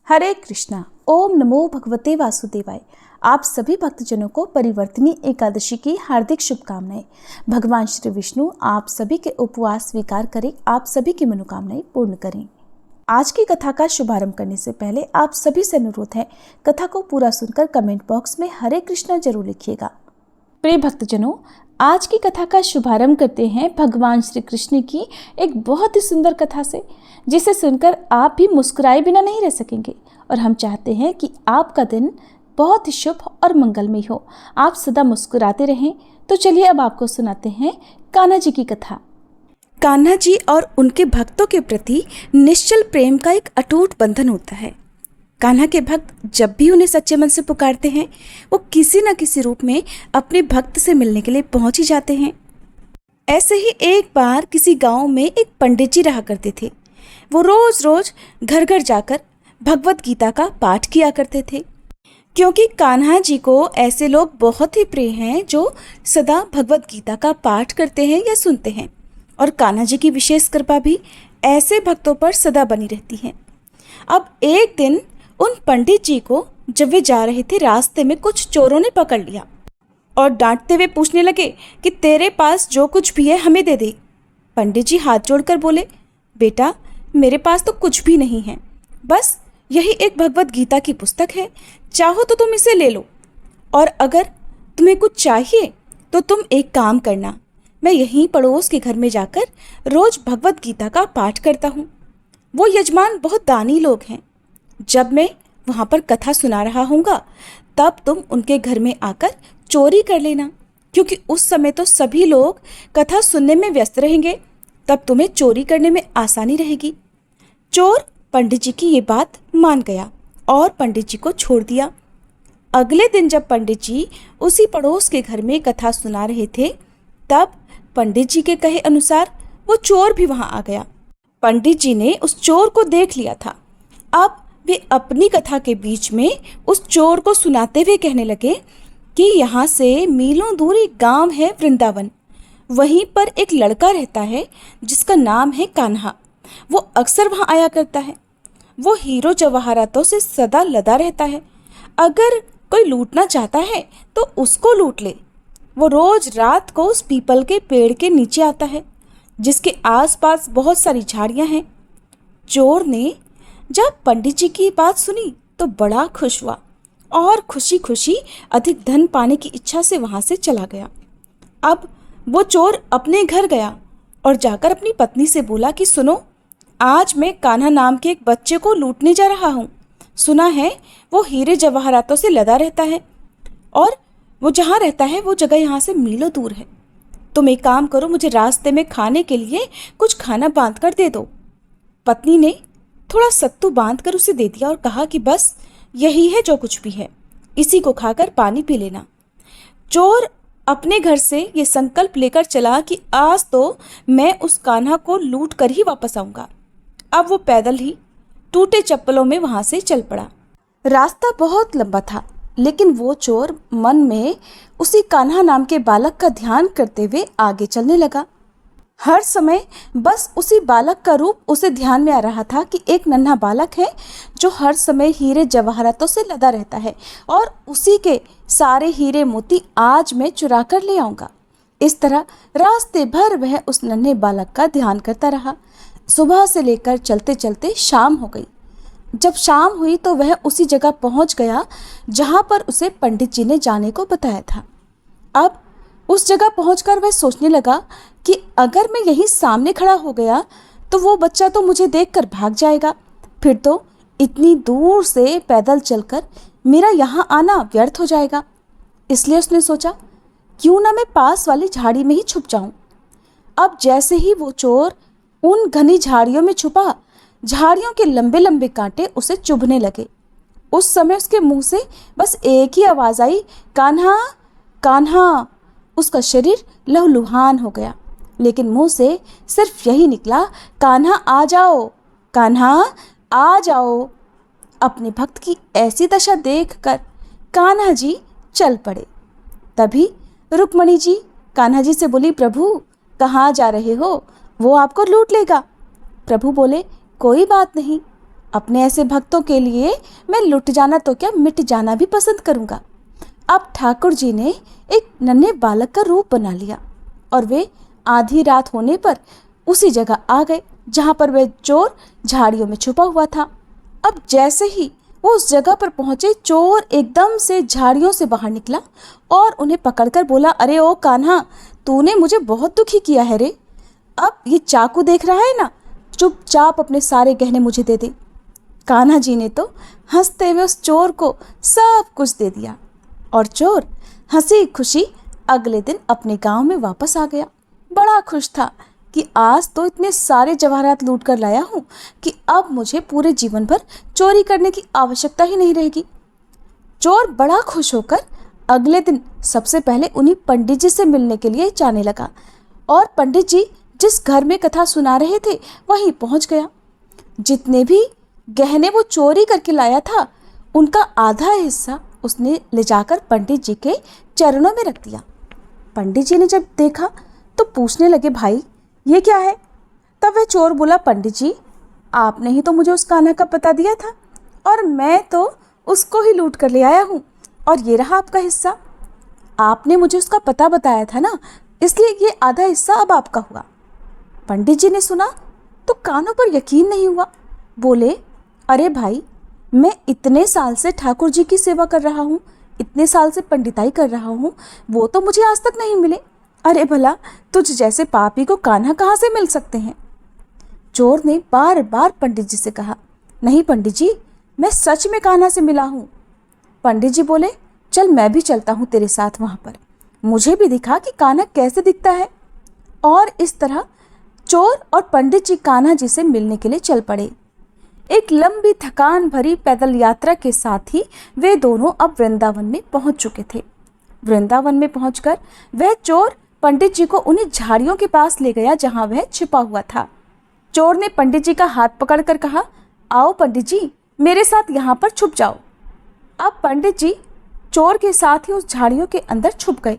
हरे कृष्णा। ओम नमो भगवते वासुदेवाय। आप सभी भक्तजनों को परिवर्तनी एकादशी की हार्दिक शुभकामनाएं। भगवान श्री विष्णु आप सभी के उपवास स्वीकार करें, आप सभी की मनोकामनाएं पूर्ण करें। आज की कथा का शुभारंभ करने से पहले आप सभी से अनुरोध है, कथा को पूरा सुनकर कमेंट बॉक्स में हरे कृष्णा जरूर लिखिएगा। प्रिय भक्तजनों, आज की कथा का शुभारंभ करते हैं भगवान श्री कृष्ण की एक बहुत ही सुंदर कथा से, जिसे सुनकर आप भी मुस्कुराए बिना नहीं रह सकेंगे। और हम चाहते हैं कि आपका दिन बहुत ही शुभ और मंगलमय हो, आप सदा मुस्कुराते रहें। तो चलिए अब आपको सुनाते हैं कान्हा जी की कथा। कान्हा जी और उनके भक्तों के प्रति निश्चल प्रेम का एक अटूट बंधन होता है। कान्हा के भक्त जब भी उन्हें सच्चे मन से पुकारते हैं, वो किसी न किसी रूप में अपने भक्त से मिलने के लिए पहुंच ही जाते हैं। ऐसे ही एक बार किसी गांव में एक पंडित जी रहा करते थे। वो रोज रोज घर घर जाकर भगवत गीता का पाठ किया करते थे, क्योंकि कान्हा जी को ऐसे लोग बहुत ही प्रिय हैं जो सदा भगवत गीता का पाठ करते हैं या सुनते हैं। और कान्हा जी की विशेष कृपा भी ऐसे भक्तों पर सदा बनी रहती है। अब एक दिन उन पंडित जी को जब वे जा रहे थे, रास्ते में कुछ चोरों ने पकड़ लिया और डांटते हुए पूछने लगे कि तेरे पास जो कुछ भी है हमें दे दे। पंडित जी हाथ जोड़कर बोले, बेटा मेरे पास तो कुछ भी नहीं है, बस यही एक भगवत गीता की पुस्तक है, चाहो तो तुम इसे ले लो, और अगर तुम्हें कुछ चाहिए तो तुम एक काम करना, मैं यहीं पड़ोस के घर में जाकर रोज भगवत गीता का पाठ करता हूँ। वो यजमान बहुत दानी लोग हैं, जब मैं वहाँ पर कथा सुना रहा हूँगा तब तुम उनके घर में आकर चोरी कर लेना, क्योंकि उस समय तो सभी लोग कथा सुनने में व्यस्त रहेंगे, तब तुम्हें चोरी करने में आसानी रहेगी। चोर पंडित जी की ये बात मान गया और पंडित जी को छोड़ दिया। अगले दिन जब पंडित जी उसी पड़ोस के घर में कथा सुना रहे थे, तब पंडित जी के कहे अनुसार वो चोर भी वहाँ आ गया। पंडित जी ने उस चोर को देख लिया था। अब वे अपनी कथा के बीच में उस चोर को सुनाते हुए कहने लगे कि यहाँ से मीलों दूर एक गांव है वृंदावन, वहीं पर एक लड़का रहता है जिसका नाम है कान्हा। वो अक्सर वहाँ आया करता है। वो हीरो जवाहरातों से सदा लदा रहता है। अगर कोई लूटना चाहता है तो उसको लूट ले। वो रोज रात को उस पीपल के पेड़ के नीचे आता है, जिसके आसपास बहुत सारी झाड़ियाँ हैं। चोर ने जब पंडित जी की बात सुनी तो बड़ा खुश हुआ और खुशी खुशी अधिक धन पाने की इच्छा से वहाँ से चला गया। अब वो चोर अपने घर गया और जाकर अपनी पत्नी से बोला कि सुनो, आज मैं कान्हा नाम के एक बच्चे को लूटने जा रहा हूँ। सुना है वो हीरे जवाहरातों से लदा रहता है, और वो जहाँ रहता है वो जगह यहाँ से मीलों दूर है। तुम एक काम करो, मुझे रास्ते में खाने के लिए कुछ खाना बांध कर दे दो। पत्नी ने थोड़ा सत्तू बांध कर उसे दे दिया और कहा कि बस यही है जो कुछ भी है, इसी को खाकर पानी पी लेना। चोर अपने घर से ये संकल्प लेकर चला कि आज तो मैं उस कान्हा को लूट कर ही वापस आऊंगा। अब वो पैदल ही टूटे चप्पलों में वहां से चल पड़ा। रास्ता बहुत लंबा था, लेकिन वो चोर मन में उसी कान्हा नाम के बालक का ध्यान करते हुए आगे चलने लगा। हर समय बस उसी बालक का रूप उसे ध्यान में आ रहा था कि एक नन्हा बालक है जो हर समय हीरे जवाहरातों से लदा रहता है, और उसी के सारे हीरे मोती आज मैं चुरा कर ले आऊँगा। इस तरह रास्ते भर वह उस नन्हे बालक का ध्यान करता रहा। सुबह से लेकर चलते चलते शाम हो गई। जब शाम हुई तो वह उसी जगह पहुँच गया जहाँ पर उसे पंडित जी ने जाने को बताया था। अब उस जगह पहुंचकर वह सोचने लगा कि अगर मैं यहीं सामने खड़ा हो गया तो वो बच्चा तो मुझे देखकर भाग जाएगा, फिर तो इतनी दूर से पैदल चलकर मेरा यहाँ आना व्यर्थ हो जाएगा। इसलिए उसने सोचा, क्यों ना मैं पास वाली झाड़ी में ही छुप जाऊं। अब जैसे ही वो चोर उन घनी झाड़ियों में छुपा, झाड़ियों के लंबे लंबे कांटे उसे चुभने लगे। उस समय उसके मुंह से बस एक ही आवाज़ आई, कान्हा कान्हा। उसका शरीर लहूलुहान हो गया, लेकिन मुंह से सिर्फ यही निकला, कान्हा आ जाओ, कान्हा आ जाओ। अपने भक्त की ऐसी दशा देखकर कान्हा जी चल पड़े। तभी रुक्मणी जी कान्हा जी से बोली, प्रभु कहाँ जा रहे हो, वो आपको लूट लेगा। प्रभु बोले, कोई बात नहीं, अपने ऐसे भक्तों के लिए मैं लुट जाना तो क्या मिट जाना भी पसंद करूंगा। अब ठाकुर जी ने एक नन्हे बालक का रूप बना लिया और वे आधी रात होने पर उसी जगह आ गए जहां पर वह चोर झाड़ियों में छुपा हुआ था। अब जैसे ही वो उस जगह पर पहुंचे, चोर एकदम से झाड़ियों से बाहर निकला और उन्हें पकड़कर बोला, अरे ओ कान्हा, तूने मुझे बहुत दुखी किया है रे। अब ये चाकू देख रहा है ना, चुपचाप अपने सारे गहने मुझे दे दे। कान्हा जी ने तो हंसते हुए उस चोर को सब कुछ दे दिया और चोर हंसी खुशी अगले दिन अपने गांव में वापस आ गया। बड़ा खुश था कि आज तो इतने सारे जवाहरात लूट कर लाया हूँ कि अब मुझे पूरे जीवन भर चोरी करने की आवश्यकता ही नहीं रहेगी। चोर बड़ा खुश होकर अगले दिन सबसे पहले उन्हीं पंडित जी से मिलने के लिए जाने लगा और पंडित जी जिस घर में कथा सुना रहे थे वहीं पहुंच गया। जितने भी गहने वो चोरी करके लाया था उनका आधा हिस्सा उसने ले जाकर पंडित जी के चरणों में रख दिया। पंडित जी ने जब देखा तो पूछने लगे, भाई ये क्या है? तब वह चोर बोला, पंडित जी, आपने ही तो मुझे उस कान्हा का पता दिया था और मैं तो उसको ही लूट कर ले आया हूँ और ये रहा आपका हिस्सा। आपने मुझे उसका पता बताया था ना, इसलिए ये आधा हिस्सा अब आपका हुआ। पंडित जी ने सुना तो कानों पर यकीन नहीं हुआ। बोले, अरे भाई, मैं इतने साल से ठाकुर जी की सेवा कर रहा हूँ, इतने साल से पंडिताई कर रहा हूँ, वो तो मुझे आज तक नहीं मिले। अरे भला, तुझ जैसे पापी को कान्हा कहाँ से मिल सकते हैं? चोर ने बार बार पंडित जी से कहा, नहीं पंडित जी, मैं सच में कान्हा से मिला हूँ। पंडित जी बोले, चल मैं भी चलता हूँ तेरे साथ वहाँ पर, मुझे भी दिखा कि कान्हा कैसे दिखता है। और इस तरह चोर और पंडित जी कान्हा जी से मिलने के लिए चल पड़े। एक लंबी थकान भरी पैदल यात्रा के साथ ही वे दोनों अब वृंदावन में पहुंच चुके थे। वृंदावन में पहुंचकर वह चोर पंडित जी को उन्हीं झाड़ियों के पास ले गया जहां वह छिपा हुआ था। चोर ने पंडित जी का हाथ पकड़कर कहा, आओ पंडित जी, मेरे साथ यहाँ पर छुप जाओ। अब पंडित जी चोर के साथ ही उस झाड़ियों के अंदर छुप गए।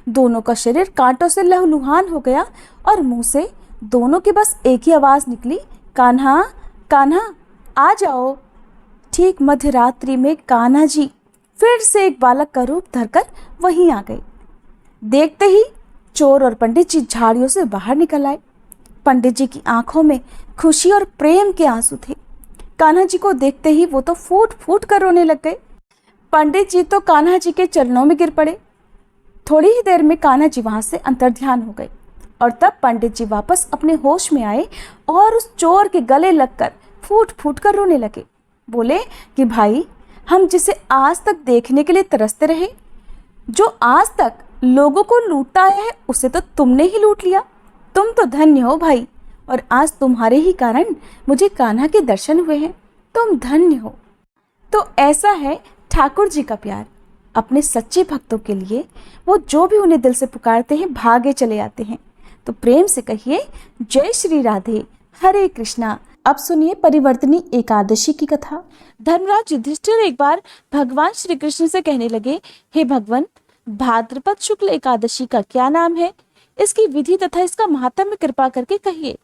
दोनों का शरीर कांटों से लहूलुहान हो गया और मुंह से दोनों की बस एक ही आवाज निकली, कान्हा कान्हा आ जाओ। ठीक मध्यरात्रि में कान्हा जी फिर से एक बालक का रूप धरकर वहीं आ गए। देखते ही चोर और पंडित जी झाड़ियों से बाहर निकल आए। पंडित जी की आंखों में खुशी और प्रेम के आंसू थे। कान्हा जी को देखते ही वो तो फूट फूट कर रोने लग गए। पंडित जी तो कान्हा जी के चरणों में गिर पड़े। थोड़ी ही देर में कान्हा जी वहां से अंतर्ध्यान हो गए और तब पंडित जी वापस अपने होश में आए और उस चोर के गले लगकर फूट फूट कर रोने लगे। बोले कि भाई, हम जिसे आज तक देखने के लिए तरसते रहे, जो आज तक लोगों को लूटता है, उसे तो तुमने ही लूट लिया। तुम तो धन्य हो भाई, और आज तुम्हारे ही कारण मुझे कान्हा के दर्शन हुए हैं। तुम धन्य हो। तो ऐसा है ठाकुर जी का प्यार। अपने सच्चे भक्तों के लिए वो जो भी उन्हें दिल से पुकारते हैं, भागे चले आते हैं। तो प्रेम से कहिए, जय श्री राधे, हरे कृष्णा। अब सुनिए परिवर्तनी एकादशी की कथा। धर्मराज युधिष्ठिर एक बार भगवान श्री कृष्ण से कहने लगे, हे भगवान, भाद्रपद शुक्ल एकादशी का क्या नाम है? इसकी विधि तथा इसका महात्म्य कृपा करके कहिए।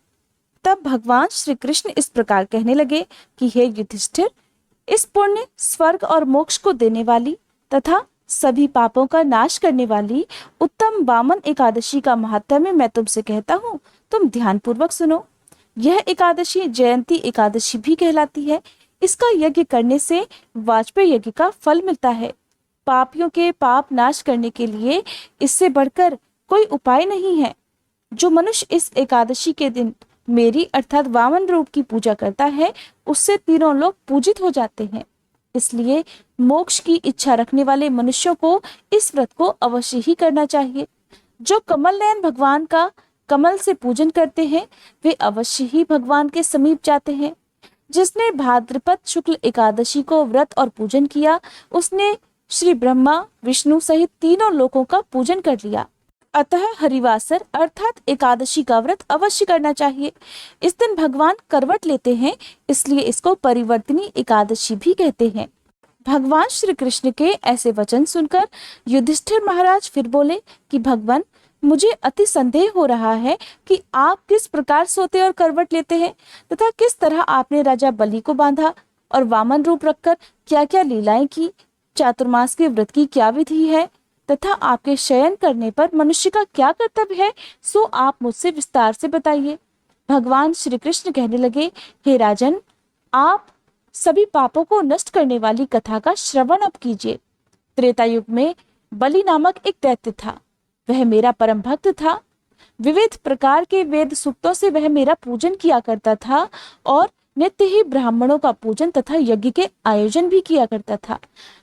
तब भगवान श्री कृष्ण इस प्रकार कहने लगे कि हे युधिष्ठिर, इस पुण्य, स्वर्ग और मोक्ष को देने वाली तथा सभी पापों का नाश करने वाली उत्तम वामन एकादशी का महात्म्य मैं तुमसे कहता हूँ, तुम ध्यान पूर्वक सुनो। यह एकादशी जयंती एकादशी भी कहलाती है। इसका यज्ञ करने से वाजपेय यज्ञ का फल मिलता है। पापियों के पाप नाश करने के लिए इससे बढ़कर कोई उपाय नहीं है। जो मनुष्य इस एकादशी के दिन मेरी अर्थात वामन रूप की पूजा करता है, उससे तीनों लोग पूजित हो जाते हैं। इसलिए मोक्ष की इच्छा रखने वाले मनुष्यों को इस व्रत को अवश्य ही करना चाहिए। जो कमल नयन भगवान का कमल से पूजन करते हैं, वे अवश्य ही भगवान के समीप जाते हैं। जिसने भाद्रपद शुक्ल एकादशी को व्रत और पूजन किया, उसने श्री ब्रह्मा विष्णु सहित तीनों लोकों का पूजन कर लिया। अतः हरिवासर अर्थात एकादशी का व्रत अवश्य करना चाहिए। इस दिन भगवान करवट लेते हैं, इसलिए इसको परिवर्तनी एकादशी भी कहते हैं। भगवान श्री कृष्ण के ऐसे वचन सुनकर युधिष्ठिर महाराज फिर बोले कि भगवान, मुझे अति संदेह हो रहा है कि आप किस प्रकार सोते और करवट लेते हैं तथा किस तरह आपने राजा बलि को बांधा और वामन रूप रखकर क्या क्या लीलाएं की, चातुर्मास के व्रत की क्या विधि है तथा आपके शयन करने पर मनुष्य का क्या कर्तव्य है, सो आप मुझसे विस्तार से बताइए। भगवान श्री कृष्ण कहने लगे, हे राजन, आप सभी पापों को नष्ट करने वाली कथा का श्रवण अब कीजिए। त्रेता युग में बलि नामक एक दैत्य था। वह मेरा परम भक्त था। विविध प्रकार के वेद सूक्तों से वह मेरा पूजन किया करता था और नित्य ही ब्राह्मणों का पूजन तथा यज्ञ के आयोजन भी किया करता था।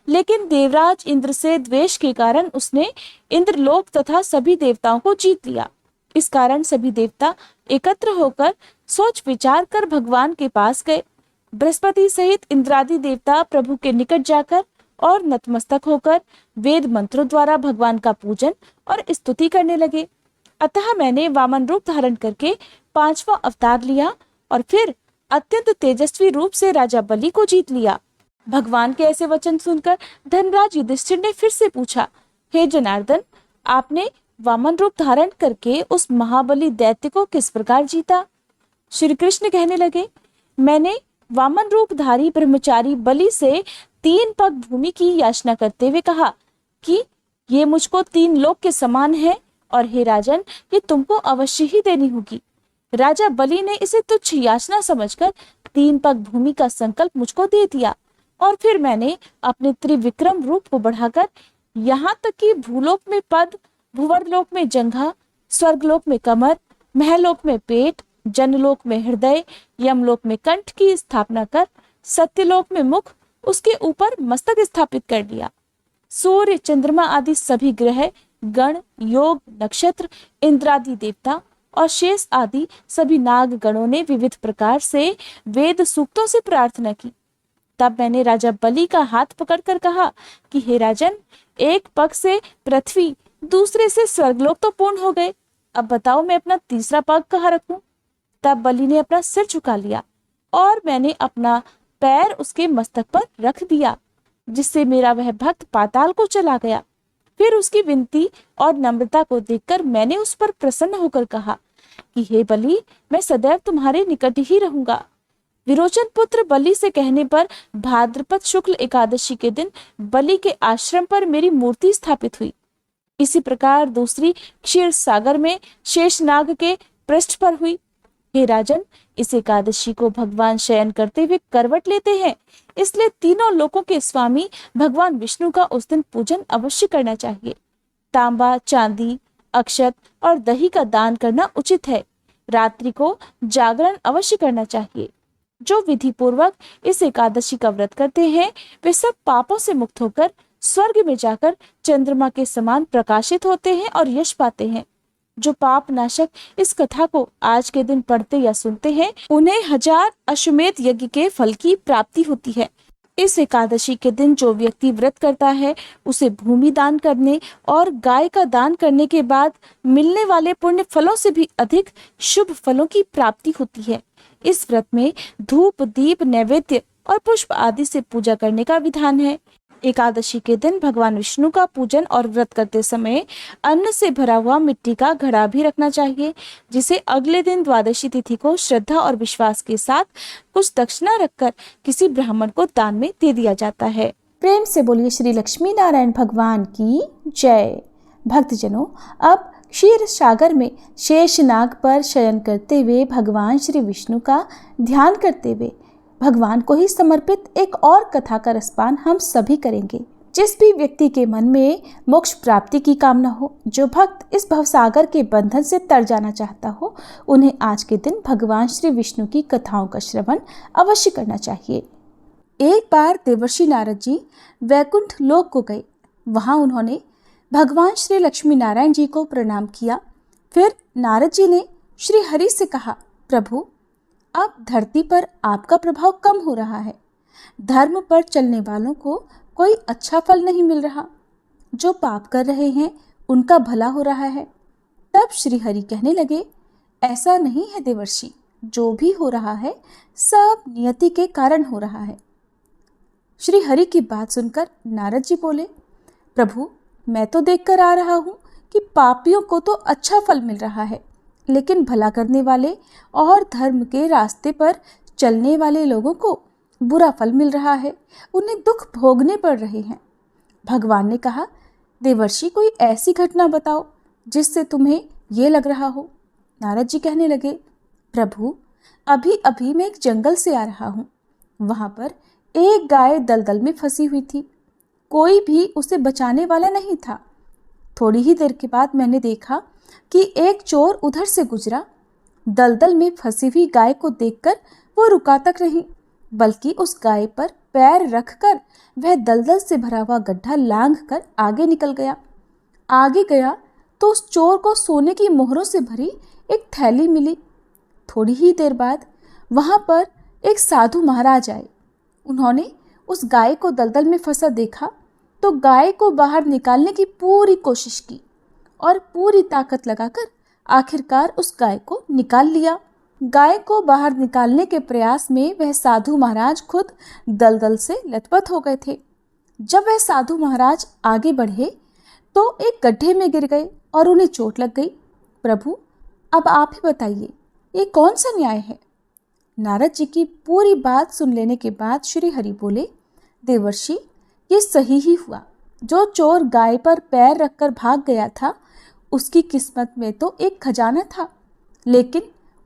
लेकिन देवराज इंद्र से द्वेष के कारण उसने इंद्रलोक तथा सभी देवताओं को जीत लिया। इस कारण सभी देवता एकत्र होकर सोच विचार कर भगवान के पास गए। बृहस्पति सहित इंद्रादि देवता प्रभु के निकट जाकर और नतमस्तक होकर वेद मंत्रों द्वारा भगवान का पूजन और स्तुति करने लगे। अतः मैंने वामन रूप धारण करके 5वां अवतार लिया और फिर अत्यंत तेजस्वी रूप से राजा बलि को जीत लिया। भगवान के ऐसे वचन सुनकर धनराज युधिष्ठिर ने फिर से पूछा, हे जनार्दन, आपने वामन रूप धारण करके उस महाबली दैत्य को किस प्रकार जीता? श्री कृष्ण कहने लगे, मैंने वामन रूपधारी ब्रह्मचारी बलि से 3 पग भूमि की याचना करते हुए कहा कि ये मुझको 3 लोक के समान है और हे राजन, ये तुमको अवश्य ही देनी होगी। राजा बलि ने इसे तुच्छ याचना समझकर 3 पग भूमि का संकल्प मुझको दे दिया और फिर मैंने अपने त्रिविक्रम रूप को बढ़ाकर यहाँ तक कि भूलोक में पद, भुवरलोक में जंघा, स्वर्गलोक में कमर, महलोक में पेट, जनलोक में हृदय, यमलोक में कंठ की स्थापना कर सत्यलोक में मुख, उसके ऊपर मस्तक स्थापित कर दिया। सूर्य, चंद्रमा आदि सभी ग्रह, गण, योग, नक्षत्र, इंद्रादि देवता और शेष आदि सभी नाग गणों ने विविध प्रकार से वेद सूक्तों से प्रार्थना की। तब मैंने राजा बलि का हाथ पकड़कर कहा कि हे राजन, एक पग से पृथ्वी, दूसरे से स्वर्गलोक तो पूर्ण हो गए। अब बताओ मैं अपना तीसरा पग कहाँ रखूं? तब बलि ने अपना सिर झुका लिया और मैंने अपना पैर उसके मस्तक पर रख दिया, जिससे मेरा वह भक्त पाताल को चला गया। फिर उसकी विनती और नम्रता को देखकर मैंने उस पर प्रसन्न होकर कहा कि हे बलि, मैं सदैव तुम्हारे निकट ही रहूंगा। विरोचन पुत्र बलि से कहने पर भाद्रपद शुक्ल एकादशी के दिन बलि के आश्रम पर मेरी मूर्ति स्थापित हुई। इसी प्रकार दूसरी क्षीर सागर में शेषनाग के पृष्ठ पर हुई। हे राजन, इस एकादशी को भगवान शयन करते हुए करवट लेते हैं, इसलिए तीनों लोकों के स्वामी भगवान विष्णु का उस दिन पूजन अवश्य करना चाहिए। तांबा, चांदी, अक्षत और दही का दान करना उचित है। रात्रि को जागरण अवश्य करना चाहिए। जो विधि पूर्वक इस एकादशी का व्रत करते हैं, वे सब पापों से मुक्त होकर स्वर्ग में जाकर चंद्रमा के समान प्रकाशित होते हैं और यश पाते हैं। जो पाप नाशक इस कथा को आज के दिन पढ़ते या सुनते हैं, उन्हें 1000 अश्वमेध यज्ञ के फल की प्राप्ति होती है। इस एकादशी के दिन जो व्यक्ति व्रत करता है, उसे भूमि दान करने और गाय का दान करने के बाद मिलने वाले पुण्य फलों से भी अधिक शुभ फलों की प्राप्ति होती है। इस व्रत में धूप, दीप, नैवेद्य और पुष्प आदि से पूजा करने का विधान है। एकादशी के दिन भगवान विष्णु का पूजन और व्रत करते समय अन्न से भरा हुआ मिट्टी का घड़ा भी रखना चाहिए, जिसे अगले दिन द्वादशी तिथि को श्रद्धा और विश्वास के साथ कुछ दक्षिणा रखकर किसी ब्राह्मण को दान में दे दिया जाता है। प्रेम से बोलिए श्री लक्ष्मी नारायण भगवान की जय। भक्तजनों, अब क्षीर सागर में शेषनाग पर शयन करते हुए भगवान श्री विष्णु का ध्यान करते हुए भगवान को ही समर्पित एक और कथा का रसपान हम सभी करेंगे। जिस भी व्यक्ति के मन में मोक्ष प्राप्ति की कामना हो, जो भक्त इस भवसागर के बंधन से तर जाना चाहता हो, उन्हें आज के दिन भगवान श्री विष्णु की कथाओं का श्रवण अवश्य करना चाहिए। एक बार देवर्षि नारद जी वैकुंठ लोक को गए। वहां उन्होंने भगवान श्री लक्ष्मी नारायण जी को प्रणाम किया। फिर नारद जी ने श्री हरि से कहा, प्रभु, अब धरती पर आपका प्रभाव कम हो रहा है। धर्म पर चलने वालों को कोई अच्छा फल नहीं मिल रहा। जो पाप कर रहे हैं उनका भला हो रहा है। तब श्री हरि कहने लगे, ऐसा नहीं है देवर्षि, जो भी हो रहा है सब नियति के कारण हो रहा है। श्री हरि की बात सुनकर नारद जी बोले, प्रभु, मैं तो देखकर आ रहा हूँ कि पापियों को तो अच्छा फल मिल रहा है, लेकिन भला करने वाले और धर्म के रास्ते पर चलने वाले लोगों को बुरा फल मिल रहा है, उन्हें दुख भोगने पड़ रहे हैं। भगवान ने कहा, देवर्षि कोई ऐसी घटना बताओ जिससे तुम्हें ये लग रहा हो। नारद जी कहने लगे, प्रभु अभी अभी मैं एक जंगल से आ रहा हूँ। वहाँ पर एक गाय दलदल में फंसी हुई थी, कोई भी उसे बचाने वाला नहीं था। थोड़ी ही देर के बाद मैंने देखा कि एक चोर उधर से गुजरा। दलदल में फंसी हुई गाय को देखकर वो रुका तक नहीं, बल्कि उस गाय पर पैर रखकर वह दलदल से भरा हुआ गड्ढा लांघ कर आगे निकल गया। आगे गया तो उस चोर को सोने की मोहरों से भरी एक थैली मिली। थोड़ी ही देर बाद वहाँ पर एक साधु महाराज आए। उन्होंने उस गाय को दलदल में फंसा देखा तो गाय को बाहर निकालने की पूरी कोशिश की और पूरी ताकत लगाकर आखिरकार उस गाय को निकाल लिया। गाय को बाहर निकालने के प्रयास में वह साधु महाराज खुद दलदल से लथपथ हो गए थे। जब वह साधु महाराज आगे बढ़े तो एक गड्ढे में गिर गए और उन्हें चोट लग गई। प्रभु अब आप ही बताइए, ये कौन सा न्याय है? नारद जी की पूरी बात सुन लेने के बाद श्री हरि बोले, देवर्षि ये सही ही हुआ। जो चोर गाय पर पैर रखकर भाग गया था उसकी किस्मत में तो एक खजाना था, लेकिन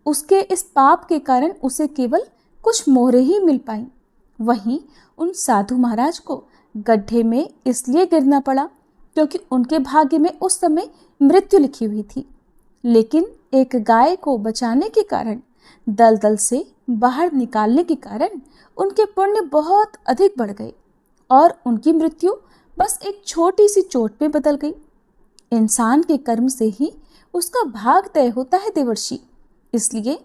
उसके इस पाप के कारण उसे केवल कुछ मोहरें ही मिल पाईं। वहीं उन साधु महाराज को गड्ढे में इसलिए गिरना पड़ा क्योंकि उनके भाग्य में उस समय मृत्यु लिखी हुई थी, लेकिन एक गाय को बचाने के कारण, दलदल से बाहर निकालने के कारण उनके पुण्य बहुत अधिक बढ़ गए और उनकी मृत्यु बस एक छोटी सी चोट में बदल गई। इंसान के कर्म से ही उसका भाग तय होता है देवर्षि, इसलिए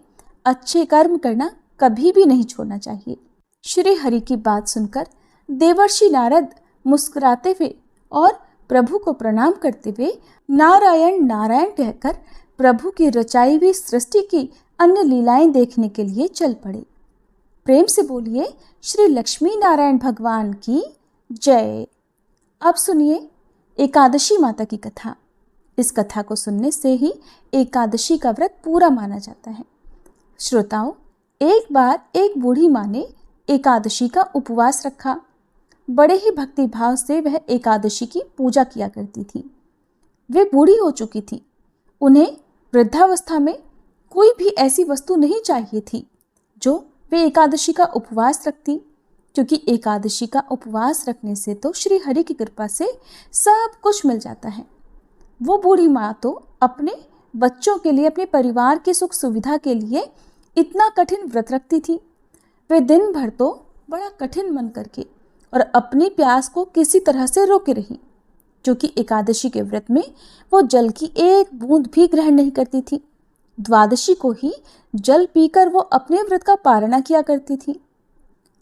अच्छे कर्म करना कभी भी नहीं छोड़ना चाहिए। श्री हरि की बात सुनकर देवर्षि नारद मुस्कुराते हुए और प्रभु को प्रणाम करते हुए नारायण नारायण कहकर प्रभु की रचाई हुई सृष्टि की अन्य लीलाएं देखने के लिए चल पड़े। प्रेम से बोलिए श्री लक्ष्मी नारायण भगवान की जय। अब सुनिए एकादशी माता की कथा। इस कथा को सुनने से ही एकादशी का व्रत पूरा माना जाता है। श्रोताओं, एक बार एक बूढ़ी माँ ने एकादशी का उपवास रखा। बड़े ही भक्ति भाव से वह एकादशी की पूजा किया करती थी। वे बूढ़ी हो चुकी थी। उन्हें वृद्धावस्था में कोई भी ऐसी वस्तु नहीं चाहिए थी जो वे एकादशी का उपवास रखती, क्योंकि एकादशी का उपवास रखने से तो श्री हरि की कृपा से सब कुछ मिल जाता है। वो बूढ़ी माँ तो अपने बच्चों के लिए, अपने परिवार की सुख सुविधा के लिए इतना कठिन व्रत रखती थी। वे दिन भर तो बड़ा कठिन मन करके और अपनी प्यास को किसी तरह से रोके रही, क्योंकि एकादशी के व्रत में वो जल की एक बूंद भी ग्रहण नहीं करती थी। द्वादशी को ही जल पीकर वो अपने व्रत का पारणा किया करती थी।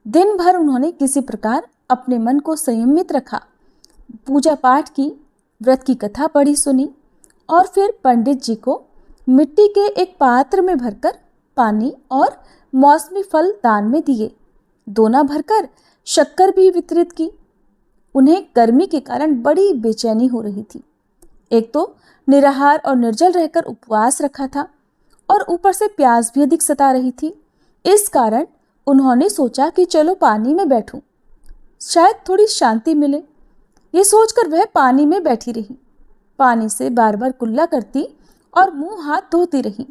दिन भर उन्होंने किसी प्रकार अपने मन को संयमित रखा, पूजा पाठ की, व्रत की कथा पढ़ी सुनी और फिर पंडित जी को मिट्टी के एक पात्र में भरकर पानी और मौसमी फल दान में दिए। दोना भरकर शक्कर भी वितरित की। उन्हें गर्मी के कारण बड़ी बेचैनी हो रही थी। एक तो निराहार और निर्जल रहकर उपवास रखा था और ऊपर से प्यास भी अधिक सता रही थी। इस कारण उन्होंने सोचा कि चलो पानी में बैठूं, शायद थोड़ी शांति मिले। ये सोचकर वह पानी में बैठी रही। पानी से बार बार कुल्ला करती और मुंह हाथ धोती रही।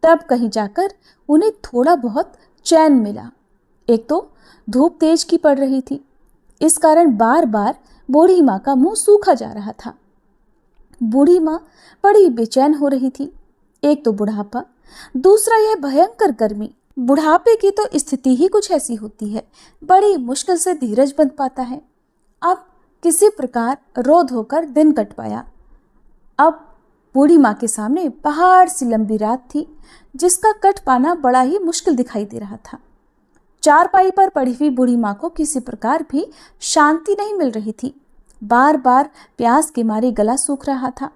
तब कहीं जाकर उन्हें थोड़ा बहुत चैन मिला। एक तो धूप तेज की पड़ रही थी, इस कारण बार बार बूढ़ी माँ का मुंह सूखा जा रहा था। बूढ़ी माँ बड़ी बेचैन हो रही थी। एक तो बुढ़ापा, दूसरा यह भयंकर गर्मी। बुढ़ापे की तो स्थिति ही कुछ ऐसी होती है, बड़ी मुश्किल से धीरज बंध पाता है। अब किसी प्रकार रो धोकर दिन कट पाया। अब बूढ़ी माँ के सामने पहाड़ सी लंबी रात थी, जिसका कट पाना बड़ा ही मुश्किल दिखाई दे रहा था। चारपाई पर पड़ी हुई बूढ़ी माँ को किसी प्रकार भी शांति नहीं मिल रही थी। बार बार प्यास के मारे गला सूख रहा था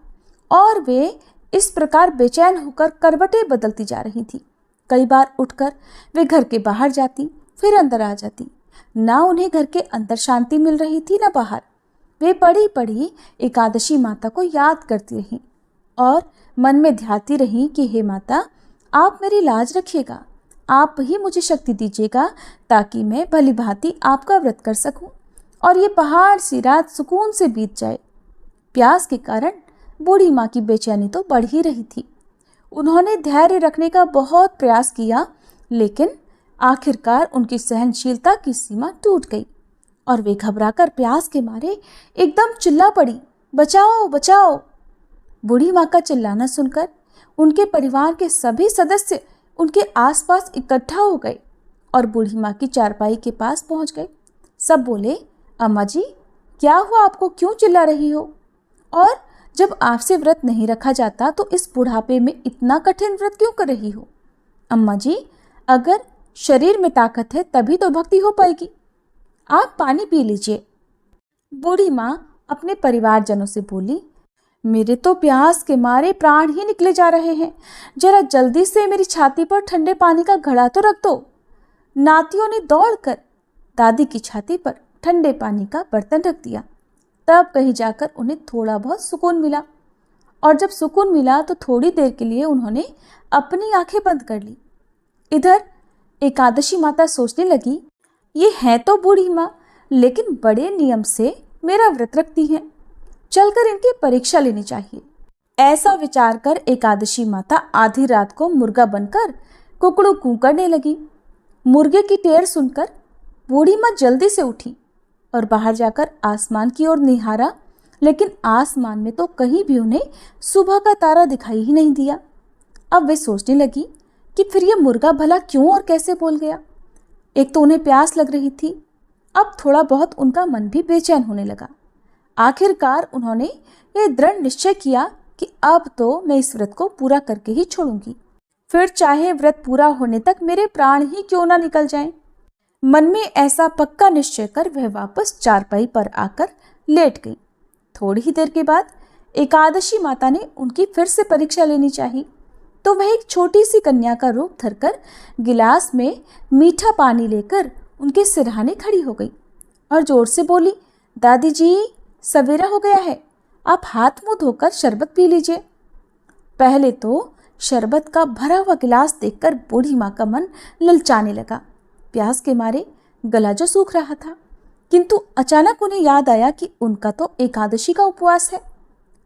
और वे इस प्रकार बेचैन होकर करवटें बदलती जा रही थी। कई बार उठकर वे घर के बाहर जाती, फिर अंदर आ जाती। ना उन्हें घर के अंदर शांति मिल रही थी, ना बाहर। वे पड़ी पड़ी एकादशी माता को याद करती रहीं और मन में ध्याती रहीं कि हे माता, आप मेरी लाज रखिएगा, आप ही मुझे शक्ति दीजिएगा ताकि मैं भली भांति आपका व्रत कर सकूं और ये पहाड़ सी रात सुकून से बीत जाए। प्यास के कारण बूढ़ी माँ की बेचैनी तो बढ़ ही रही थी। उन्होंने धैर्य रखने का बहुत प्रयास किया, लेकिन आखिरकार उनकी सहनशीलता की सीमा टूट गई और वे घबराकर प्यास के मारे एकदम चिल्ला पड़ी, बचाओ बचाओ। बूढ़ी माँ का चिल्लाना सुनकर उनके परिवार के सभी सदस्य उनके आसपास इकट्ठा हो गए और बूढ़ी माँ की चारपाई के पास पहुंच गए। सब बोले, अम्मा जी, क्या हुआ, आपको क्यों चिल्ला रही हो? और जब आपसे व्रत नहीं रखा जाता तो इस बुढ़ापे में इतना कठिन व्रत क्यों कर रही हो? अम्मा जी, अगर शरीर में ताकत है तभी तो भक्ति हो पाएगी। आप पानी पी लीजिए। बूढ़ी माँ अपने परिवारजनों से बोली, मेरे तो प्यास के मारे प्राण ही निकले जा रहे हैं, जरा जल्दी से मेरी छाती पर ठंडे पानी का घड़ा तो रख दो। नातियों ने दौड़कर दादी की छाती पर ठंडे पानी का बर्तन रख दिया। तब कहीं जाकर उन्हें थोड़ा बहुत सुकून मिला और जब सुकून मिला तो थोड़ी देर के लिए उन्होंने अपनी आंखें बंद कर ली। इधर एकादशी माता सोचने लगी, ये है तो बूढ़ी माँ, लेकिन बड़े नियम से मेरा व्रत रखती हैं, चलकर इनकी परीक्षा लेनी चाहिए। ऐसा विचार कर एकादशी माता आधी रात को मुर्गा बनकर कुकड़ू कू करने लगी। मुर्गे की टेर सुनकर बूढ़ी माँ जल्दी से उठी और बाहर जाकर आसमान की ओर निहारा, लेकिन आसमान में तो कहीं भी उन्हें सुबह का तारा दिखाई ही नहीं दिया। अब वे सोचने लगी कि फिर ये मुर्गा भला क्यों और कैसे बोल गया। एक तो उन्हें प्यास लग रही थी, अब थोड़ा बहुत उनका मन भी बेचैन होने लगा। आखिरकार उन्होंने ये दृढ़ निश्चय किया कि अब तो मैं इस व्रत को पूरा करके ही छोड़ूंगी, फिर चाहे व्रत पूरा होने तक मेरे प्राण ही क्यों ना निकल जाएं। मन में ऐसा पक्का निश्चय कर वह वापस चारपाई पर आकर लेट गई। थोड़ी ही देर के बाद एकादशी माता ने उनकी फिर से परीक्षा लेनी चाहिए, तो वह एक छोटी सी कन्या का रूप धरकर गिलास में मीठा पानी लेकर उनके सिरहाने खड़ी हो गई और जोर से बोली, दादी जी, सवेरा हो गया है, आप हाथ मुंह धोकर शरबत पी लीजिए। पहले तो शरबत का भरा हुआ गिलास देखकर बूढ़ी माँ का मन ललचाने लगा। प्यास के मारे गला जो सूख रहा था, किंतु अचानक उन्हें याद आया कि उनका तो एकादशी का उपवास है।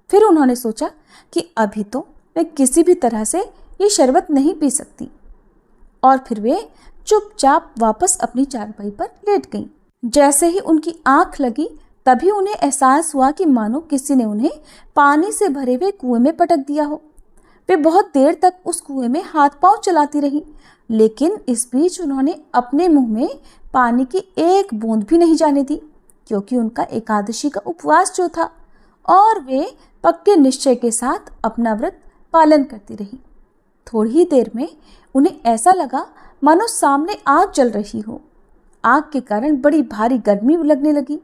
फिर उन्होंने सोचा कि अभी तो मैं किसी भी तरह से ये शरबत नहीं पी सकती, और फिर वे चुपचाप वापस अपनी चारपाई पर लेट गईं। जैसे ही उनकी आंख लगी तभी उन्हें एहसास हुआ कि मानो किसी ने उन्हें पानी से भरे हुए कुएं में पटक दिया हो। वे बहुत देर तक उस कुएं में हाथ पांव चलाती रहीं, लेकिन इस बीच उन्होंने अपने मुंह में पानी की एक बूंद भी नहीं जाने दी, क्योंकि उनका एकादशी का उपवास जो था, और वे पक्के निश्चय के साथ अपना व्रत पालन करती रही। थोड़ी ही देर में उन्हें ऐसा लगा मानो सामने आग जल रही हो। आग के कारण बड़ी भारी गर्मी लगने लगी।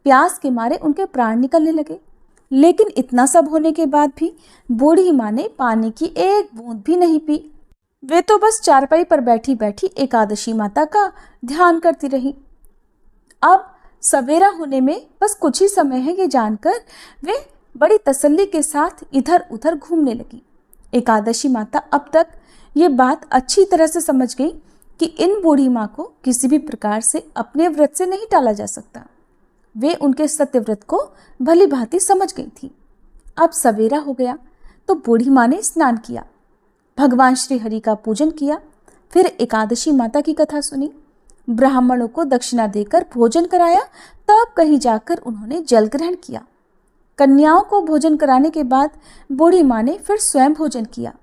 प्यास के मारे उनके प्राण निकलने लगे, लेकिन इतना सब होने के बाद भी बूढ़ी माँ ने पानी की एक बूंद भी नहीं पी। वे तो बस चारपाई पर बैठी बैठी एकादशी माता का ध्यान करती रही। अब सवेरा होने में बस कुछ ही समय है, ये जानकर वे बड़ी तसल्ली के साथ इधर उधर घूमने लगी। एकादशी माता अब तक ये बात अच्छी तरह से समझ गई कि इन बूढ़ी माँ को किसी भी प्रकार से अपने व्रत से नहीं टाला जा सकता। वे उनके सत्य व्रत को भली भांति समझ गई थी। अब सवेरा हो गया तो बूढ़ी माँ ने स्नान किया, भगवान श्री हरि का पूजन किया, फिर एकादशी माता की कथा सुनी, ब्राह्मणों को दक्षिणा देकर भोजन कराया, तब कहीं जाकर उन्होंने जल ग्रहण किया। कन्याओं को भोजन कराने के बाद बूढ़ी माँ ने फिर स्वयं भोजन किया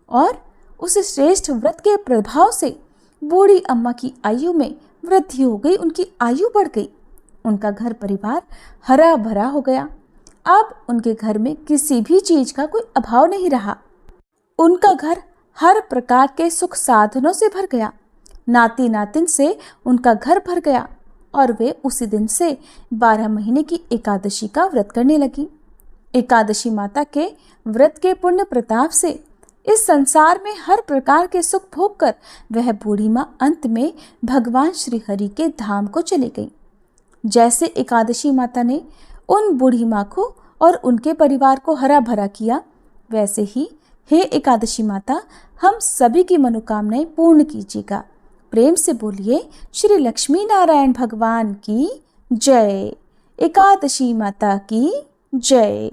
और उस श्रेष्ठ व्रत के प्रभाव से बूढ़ी अम्मा की आयु में वृद्धि हो गई, उनकी आयु बढ़ गई। उनका घर परिवार हरा भरा हो गया। अब उनके घर में किसी भी चीज का कोई अभाव नहीं रहा। उनका घर हर प्रकार के सुख साधनों से भर गया। नाती नातिन से उनका घर भर गया और वे उसी दिन से 12 महीने की एकादशी का व्रत करने लगी। एकादशी माता के व्रत के पुण्य प्रताप से इस संसार में हर प्रकार के सुख भोग कर वह बूढ़ी माँ अंत में भगवान श्री हरि के धाम को चली गई। जैसे एकादशी माता ने उन बूढ़ी माँ को और उनके परिवार को हरा भरा किया, वैसे ही हे एकादशी माता हम सभी की मनोकामनाएं पूर्ण कीजिएगा। प्रेम से बोलिए श्री लक्ष्मी नारायण भगवान की जय। एकादशी माता की जय।